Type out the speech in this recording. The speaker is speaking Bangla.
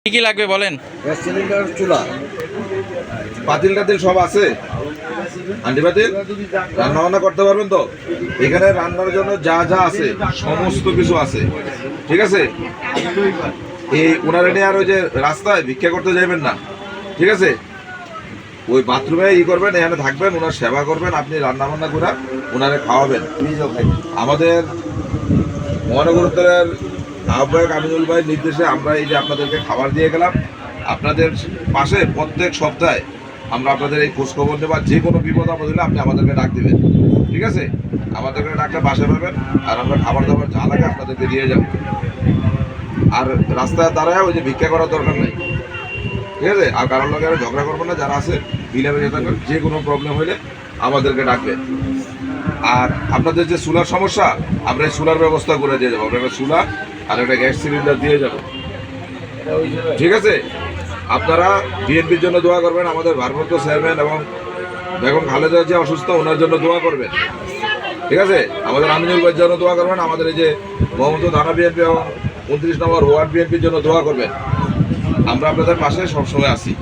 কি কি লাগবে বলেন? গ্যাস সিলিন্ডার, চুলা, পাতিল টাতিল সব আছে। হান্ডি পাতিল রান্না বান্না করতে পারবেন তো? এখানে রান্নার জন্য যা যা আছে সমস্ত কিছু আছে, ঠিক আছে? এই ওনারা নিয়ে আর ওই যে রাস্তায় ভিক্ষা করতে যাবেন না, ঠিক আছে? ওই বাথরুমে করবেন, এখানে থাকবেন, ওনার সেবা করবেন, আপনি রান্না বান্না করে ওনারে খাওয়াবেন। আমাদের মহানগর উত্তরের আহ্বায়ক আমিনুল ভাইয়ের নির্দেশে আমরা এই যে আপনাদেরকে খাবার দিয়ে গেলাম, আপনাদের পাশে প্রত্যেক সপ্তাহে আমরা আপনাদের এই খোঁজখবর নেব। যে কোনো বিপদ আপদ হলে আপনি আমাদেরকে ডাক দেবেন, ঠিক আছে? আমাদেরকে ডাকলে বাসে পাবেন, আর আমরা খাবার দাবার যা লাগে আপনাদেরকে দিয়ে যাব। আর রাস্তায় দাঁড়ায় ওই যে ভিক্ষা করার দরকার নেই, ঠিক আছে? আর কারোর লোকের ঝগড়া করবেন না, যারা আছে মিলেমিশে থাকবেন। যে কোনো প্রবলেম হলে আমাদেরকে ডাকবেন। আর আপনাদের যে চুলার সমস্যা, আমরা এই চুলার ব্যবস্থা করে দিয়ে যাবো। আমরা একটা চুলা আর একটা গ্যাস সিলিন্ডার দিয়ে যাব, ঠিক আছে? আপনারা বিএনপির জন্য দোয়া করবেন, আমাদের ভারপ্রাপ্ত চেয়ারম্যান এবং বেগম খালেদা যে অসুস্থ, ওনার জন্য দোয়া করবেন, ঠিক আছে? আমাদের আমিনুল ভাইয়ের জন্য দোয়া করবেন, আমাদের এই যে মোহাম্মদ থানা বিএনপি এবং 29 নম্বর ওয়ার্ড বিএনপির জন্য দোয়া করবেন। আমরা আপনাদের পাশে সবসময় আছি।